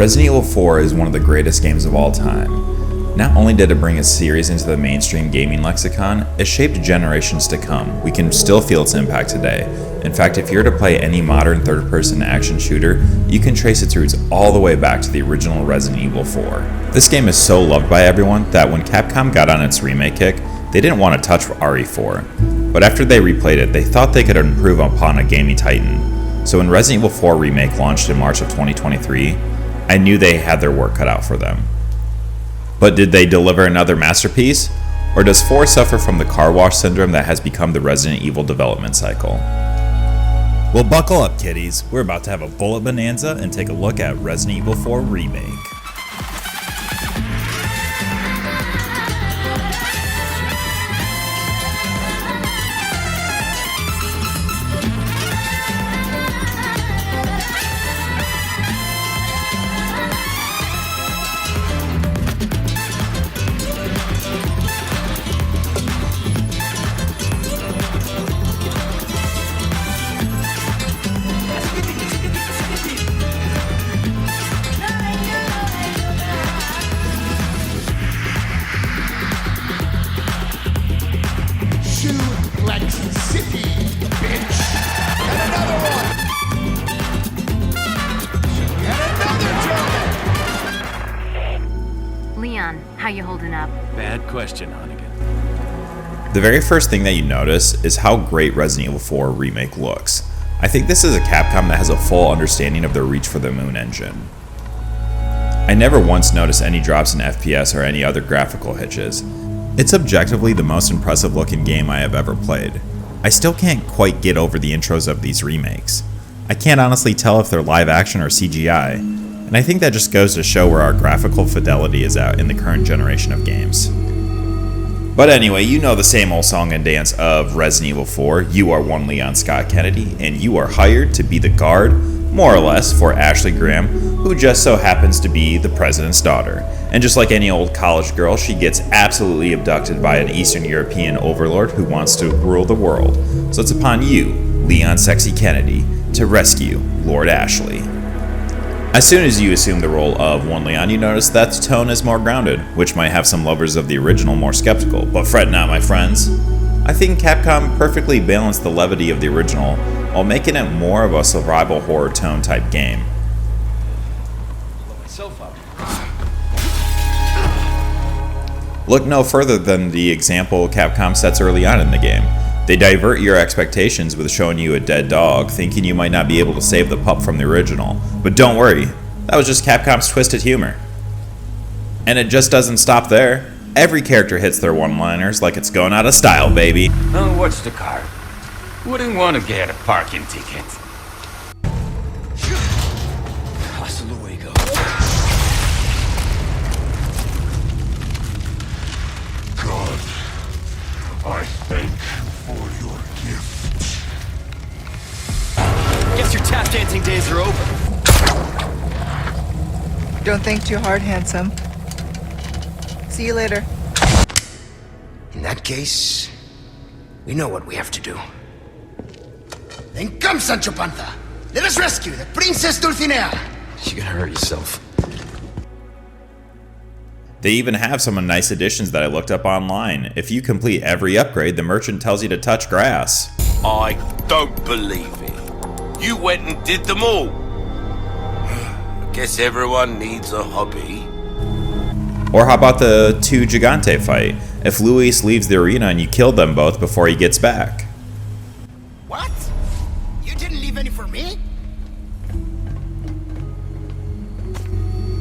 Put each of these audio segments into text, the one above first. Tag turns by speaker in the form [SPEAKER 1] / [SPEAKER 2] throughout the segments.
[SPEAKER 1] Resident Evil 4 is one of the greatest games of all time. Not only did it bring a series into the mainstream gaming lexicon, it shaped generations to come. We can still feel its impact today. In fact, if you were to play any modern third-person action shooter, you can trace its roots all the way back to the original Resident Evil 4. This game is so loved by everyone that when Capcom got on its remake kick, they didn't want to touch RE4. But after they replayed it, they thought they could improve upon a gaming titan. So when Resident Evil 4 Remake launched in March of 2023, I knew they had their work cut out for them. But did they deliver another masterpiece? Or does 4 suffer from the car wash syndrome that has become the Resident Evil development cycle? Well, buckle up, kiddies. We're about to have a bullet bonanza and take a look at Resident Evil 4 Remake.
[SPEAKER 2] Leon, how you holding up?
[SPEAKER 3] Bad question, Hannigan.
[SPEAKER 1] The very first thing that you notice is how great Resident Evil 4 Remake looks. I think this is a Capcom that has a full understanding of their Reach for the Moon engine. I never once noticed any drops in FPS or any other graphical hitches. It's objectively the most impressive looking game I have ever played. I still can't quite get over the intros of these remakes. I can't honestly tell if they're live action or CGI, and I think that just goes to show where our graphical fidelity is at in the current generation of games. But anyway, you know the same old song and dance of Resident Evil 4. You are one Leon Scott Kennedy, and you are hired to be the guard, more or less, for Ashley Graham, who just so happens to be the president's daughter. And just like any old college girl, she gets absolutely abducted by an Eastern European overlord who wants to rule the world. So it's upon you, Leon Sexy Kennedy, to rescue Lord Ashley. As soon as you assume the role of one Leon, you notice that the tone is more grounded, which might have some lovers of the original more skeptical, but fret not, my friends. I think Capcom perfectly balanced the levity of the original while making it more of a survival horror tone type game. Look no further than the example Capcom sets early on in the game. They divert your expectations with showing you a dead dog, thinking you might not be able to save the pup from the original. But don't worry, that was just Capcom's twisted humor. And it just doesn't stop there. Every character hits their one-liners like it's going out of style, baby.
[SPEAKER 4] Oh, what's the car? Wouldn't want to get a parking ticket.
[SPEAKER 3] Hasta luego.
[SPEAKER 5] God, I thank you for your gift.
[SPEAKER 3] Guess your tap dancing days are over.
[SPEAKER 6] Don't think too hard, handsome. See you later.
[SPEAKER 7] In that case, we know what we have to do. Then come, Sancho Panza! Let us rescue the Princess Dulcinea!
[SPEAKER 3] You're gonna hurt yourself.
[SPEAKER 1] They even have some nice additions that I looked up online. If you complete every upgrade, the merchant tells you to touch grass.
[SPEAKER 4] I don't believe it. You went and did them all. Guess everyone needs a hobby.
[SPEAKER 1] Or how about the 2 Gigante fight? If Luis leaves the arena and you kill them both before he gets back.
[SPEAKER 7] What? You didn't leave any for me?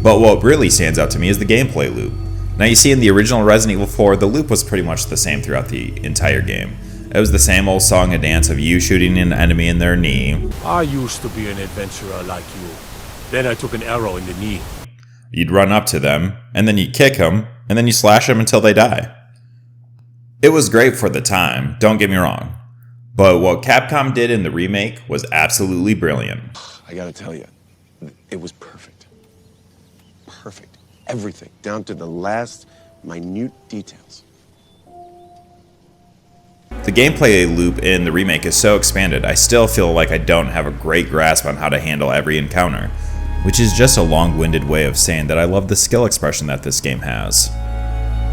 [SPEAKER 1] But what really stands out to me is the gameplay loop. Now you see in the original Resident Evil 4, the loop was pretty much the same throughout the entire game. It was the same old song and dance of you shooting an enemy in their knee.
[SPEAKER 5] I used to be an adventurer like you. Then I took an arrow in the knee.
[SPEAKER 1] You'd run up to them, and then you kick them, and then you slash them until they die. It was great for the time, don't get me wrong. But what Capcom did in the remake was absolutely brilliant.
[SPEAKER 8] I gotta tell you, it was perfect. Perfect. Everything, down to the last minute details.
[SPEAKER 1] The gameplay loop in the remake is so expanded, I still feel like I don't have a great grasp on how to handle every encounter. which is just a long-winded way of saying that I love the skill expression that this game has.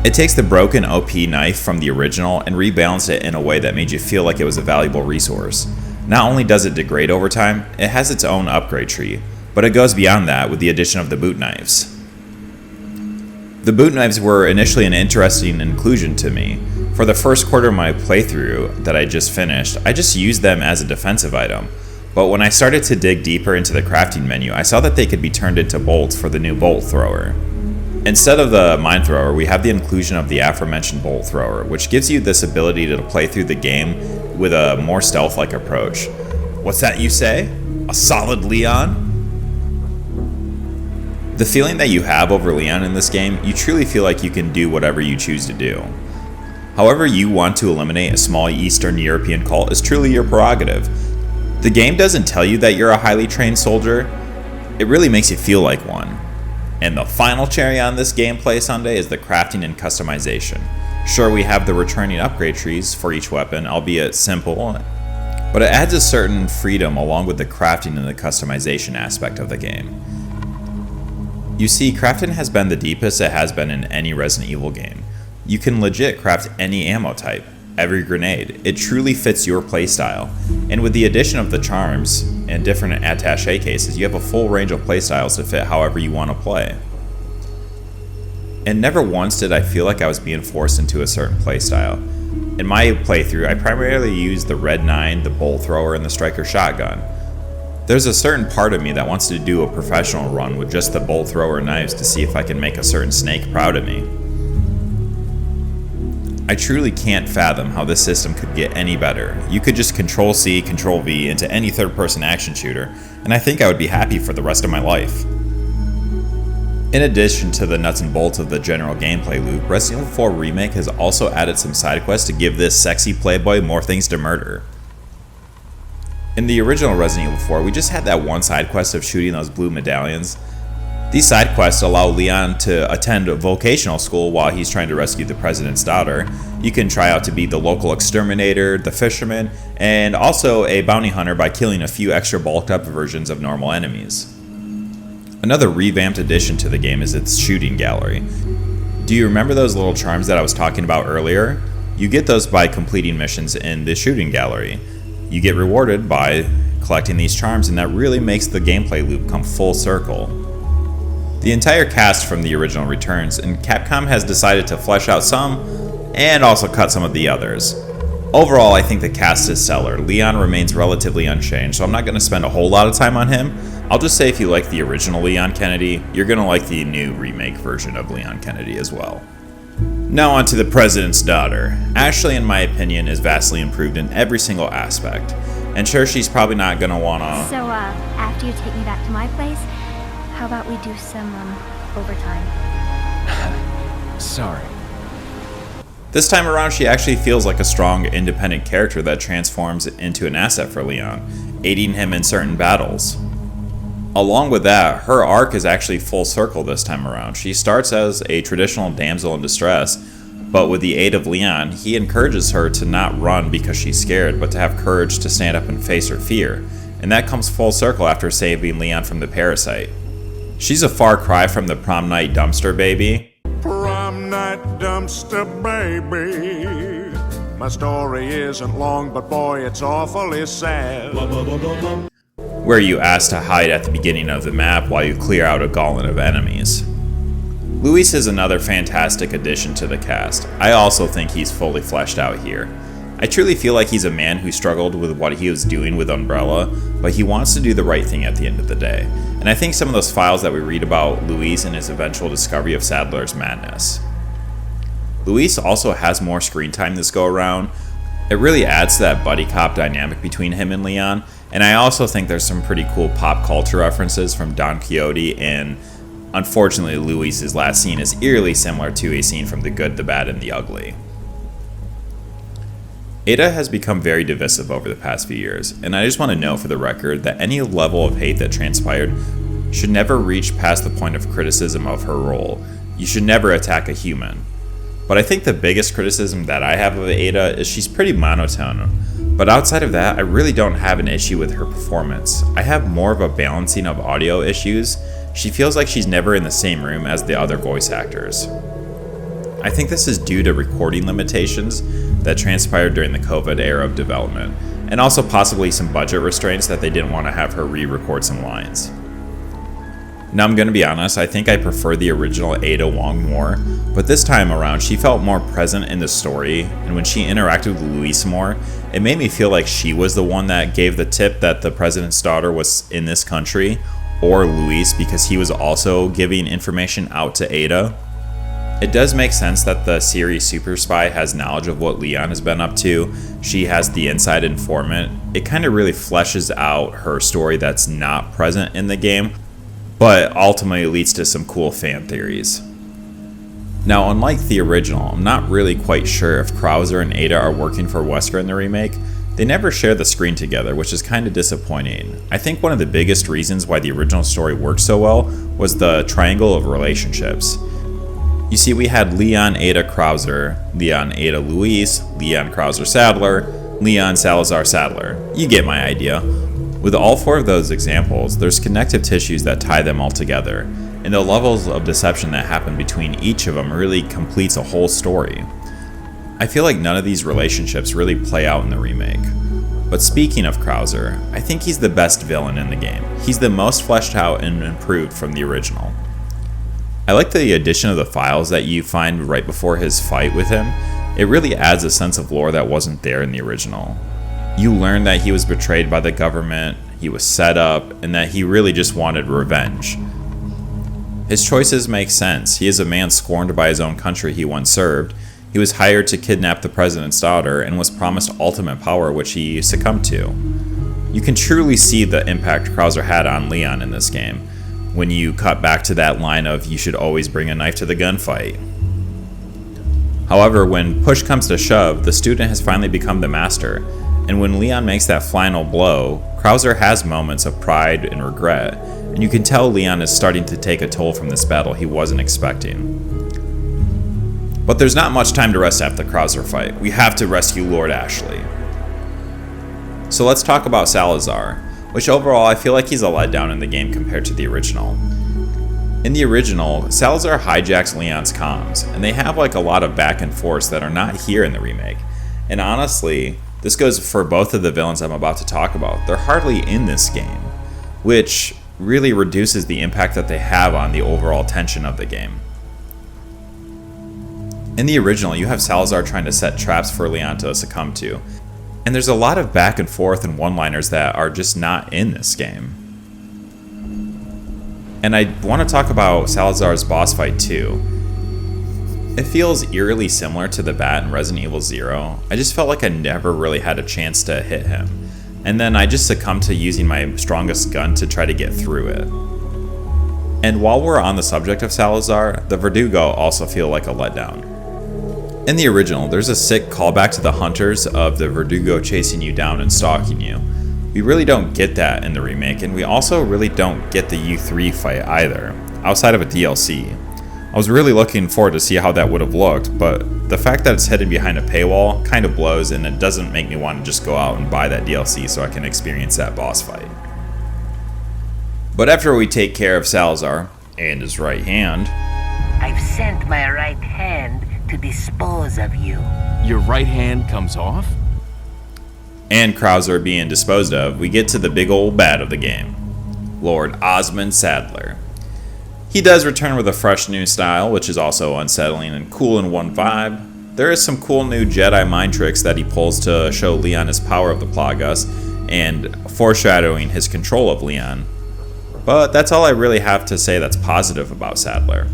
[SPEAKER 1] It takes the broken OP knife from the original and rebalanced it in a way that made you feel like it was a valuable resource. Not only does it degrade over time, it has its own upgrade tree, but it goes beyond that with the addition of the boot knives. The boot knives were initially an interesting inclusion to me. For the first quarter of my playthrough that I just finished, I just used them as a defensive item. But when I started to dig deeper into the crafting menu, I saw that they could be turned into bolts for the new bolt thrower. Instead of the mine thrower, we have the inclusion of the aforementioned bolt thrower, which gives you this ability to play through the game with a more stealth-like approach. What's that you say? A solid Leon? The feeling that you have over Leon in this game, you truly feel like you can do whatever you choose to do. However you want to eliminate a small Eastern European cult is truly your prerogative. The game doesn't tell you that you're a highly trained soldier, it really makes you feel like one. And the final cherry on this gameplay Sunday is the crafting and customization. Sure, we have the returning upgrade trees for each weapon, albeit simple, but it adds a certain freedom along with the crafting and the customization aspect of the game. You see, crafting has been the deepest it has been in any Resident Evil game. You can legit craft any ammo type, every grenade. It truly fits your playstyle. And with the addition of the charms and different attaché cases, you have a full range of playstyles to fit however you want to play. And never once did I feel like I was being forced into a certain playstyle. In my playthrough, I primarily used the Red 9, the bolt thrower, and the striker shotgun. There's a certain part of me that wants to do a professional run with just the bolt thrower knives to see if I can make a certain snake proud of me. I truly can't fathom how this system could get any better. You could just Control-C, Control-V into any third-person action shooter, and I think I would be happy for the rest of my life. In addition to the nuts and bolts of the general gameplay loop, Resident Evil 4 Remake has also added some side quests to give this sexy playboy more things to murder. In the original Resident Evil 4, we just had that one side quest of shooting those blue medallions. These side quests allow Leon to attend a vocational school while he's trying to rescue the president's daughter. You can try out to be the local exterminator, the fisherman, and also a bounty hunter by killing a few extra bulked up versions of normal enemies. Another revamped addition to the game is its shooting gallery. Do you remember those little charms that I was talking about earlier? You get those by completing missions in the shooting gallery. You get rewarded by collecting these charms, and that really makes the gameplay loop come full circle. The entire cast from the original returns, and Capcom has decided to flesh out some and also cut some of the others. Overall, I think the cast is stellar. Leon remains relatively unchanged, so I'm not going to spend a whole lot of time on him. I'll just say if you like the original Leon Kennedy, you're going to like the new remake version of Leon Kennedy as well. Now on to the President's daughter. Ashley, in my opinion, is vastly improved in every single aspect. And sure, she's probably not gonna wanna...
[SPEAKER 9] So, after you take me back to my place, how about we do some, overtime?
[SPEAKER 3] Sorry.
[SPEAKER 1] This time around, she actually feels like a strong, independent character that transforms into an asset for Leon, aiding him in certain battles. Along with that, her arc is actually full circle this time around. She starts as a traditional damsel in distress, but with the aid of Leon, he encourages her to not run because she's scared, but to have courage to stand up and face her fear. And that comes full circle after saving Leon from the parasite. She's a far cry from the prom night dumpster baby.
[SPEAKER 10] Prom night dumpster baby. My story isn't long, but boy, it's awfully sad.
[SPEAKER 1] Where you ask to hide at the beginning of the map while you clear out a gauntlet of enemies. Luis is another fantastic addition to the cast. I also think he's fully fleshed out here. I truly feel like he's a man who struggled with what he was doing with Umbrella, but he wants to do the right thing at the end of the day. And I think some of those files that we read about Luis and his eventual discovery of Sadler's madness. Luis also has more screen time this go around. It really adds to that buddy cop dynamic between him and Leon, and I also think there's some pretty cool pop culture references from Don Quixote, and unfortunately Luis's last scene is eerily similar to a scene from The Good, the Bad, and the Ugly. Ada has become very divisive over the past few years, and I just want to note for the record that any level of hate that transpired should never reach past the point of criticism of her role. You should never attack a human. But I think the biggest criticism that I have of Ada is she's pretty monotone. But outside of that, I really don't have an issue with her performance. I have more of a balancing of audio issues. She feels like she's never in the same room as the other voice actors. I think this is due to recording limitations that transpired during the COVID era of development, and also possibly some budget restraints that they didn't want to have her re-record some lines. Now I'm going to be honest, I think I prefer the original Ada Wong more, but this time around she felt more present in the story, and when she interacted with Luis more, it made me feel like she was the one that gave the tip that the president's daughter was in this country, or Luis because he was also giving information out to Ada. It does make sense that the series Super Spy has knowledge of what Leon has been up to. She has the inside informant. It kind of really fleshes out her story that's not present in the game, but ultimately leads to some cool fan theories. Now, unlike the original, I'm not really quite sure if Krauser and Ada are working for Wesker in the remake. They never share the screen together, which is kind of disappointing. I think one of the biggest reasons why the original story worked so well was the triangle of relationships. You see, we had Leon, Ada, Krauser, Leon, Ada, Luis, Leon, Krauser, Sadler, Leon, Salazar, Sadler. You get my idea. With all four of those examples, there's connective tissues that tie them all together, and the levels of deception that happen between each of them really completes a whole story. I feel like none of these relationships really play out in the remake. But speaking of Krauser, I think he's the best villain in the game. He's the most fleshed out and improved from the original. I like the addition of the files that you find right before his fight with him. It really adds a sense of lore that wasn't there in the original. You learn that he was betrayed by the government, he was set up, and that he really just wanted revenge. His choices make sense. He is a man scorned by his own country he once served. He was hired to kidnap the president's daughter and was promised ultimate power, which he succumbed to. You can truly see the impact Krauser had on Leon in this game, when you cut back to that line of "you should always bring a knife to the gunfight." However, when push comes to shove, the student has finally become the master, and when Leon makes that final blow, Krauser has moments of pride and regret, and you can tell Leon is starting to take a toll from this battle he wasn't expecting. But there's not much time to rest after the Krauser fight. We have to rescue Lord Ashley. So let's talk about Salazar, which overall I feel like he's a letdown in the game compared to the original. In the original, Salazar hijacks Leon's comms, and they have like a lot of back and forth that are not here in the remake. And honestly, this goes for both of the villains I'm about to talk about. They're hardly in this game, which really reduces the impact that they have on the overall tension of the game. In the original, you have Salazar trying to set traps for Leon to succumb to, and there's a lot of back and forth and one-liners that are just not in this game. And I want to talk about Salazar's boss fight too. It feels eerily similar to the bat in Resident Evil 0. I just felt like I never really had a chance to hit him, and then I just succumbed to using my strongest gun to try to get through it. And while we're on the subject of Salazar, the Verdugo also feel like a letdown. In the original, there's a sick callback to the hunters of the Verdugo chasing you down and stalking you. We really don't get that in the remake, and we also really don't get the U3 fight either, outside of a DLC. I was really looking forward to see how that would have looked, but the fact that it's hidden behind a paywall kind of blows, and it doesn't make me want to just go out and buy that DLC so I can experience that boss fight. But after we take care of Salazar, and his right hand,
[SPEAKER 11] I've sent my right hand to dispose of you.
[SPEAKER 3] Your right hand comes off?
[SPEAKER 1] and Krauser being disposed of, we get to the big old bad of the game, Lord Osmond Sadler. He does return with a fresh new style, which is also unsettling and cool in one vibe. There is some cool new Jedi mind tricks that he pulls to show Leon his power of the Plagas, and foreshadowing his control of Leon. But that's all I really have to say that's positive about Sadler.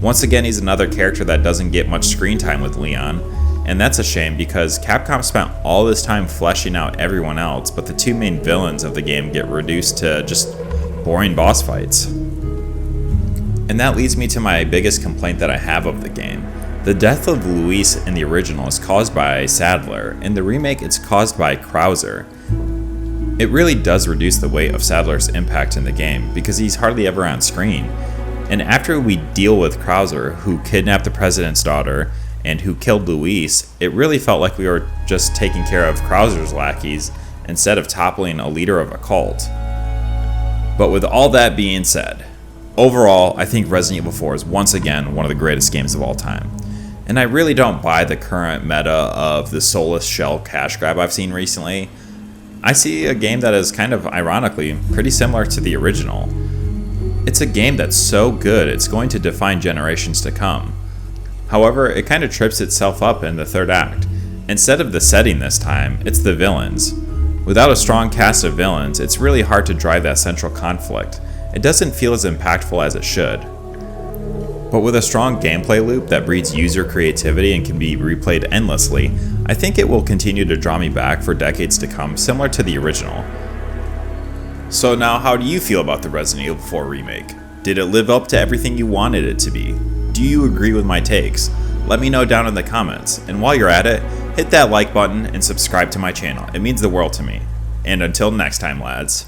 [SPEAKER 1] Once again, he's another character that doesn't get much screen time with Leon, and that's a shame because Capcom spent all this time fleshing out everyone else, but the two main villains of the game get reduced to just boring boss fights. And that leads me to my biggest complaint that I have of the game. The death of Luis in the original is caused by Sadler. In the remake, it's caused by Krauser. It really does reduce the weight of Sadler's impact in the game because he's hardly ever on screen. And after we deal with Krauser, who kidnapped the president's daughter, and who killed Luis, it really felt like we were just taking care of Krauser's lackeys instead of toppling a leader of a cult. But with all that being said, overall, I think Resident Evil 4 is once again one of the greatest games of all time. And I really don't buy the current meta of the soulless shell cash grab I've seen recently. I see a game that is kind of, ironically, pretty similar to the original. It's a game that's so good it's going to define generations to come. However, it kind of trips itself up in the third act. Instead of the setting this time, it's the villains. Without a strong cast of villains, it's really hard to drive that central conflict. It doesn't feel as impactful as it should. But with a strong gameplay loop that breeds user creativity and can be replayed endlessly, I think it will continue to draw me back for decades to come, similar to the original. So now, how do you feel about the Resident Evil 4 remake? Did it live up to everything you wanted it to be? Do you agree with my takes? Let me know down in the comments, and while you're at it, hit that like button and subscribe to my channel. It means the world to me. And until next time, lads.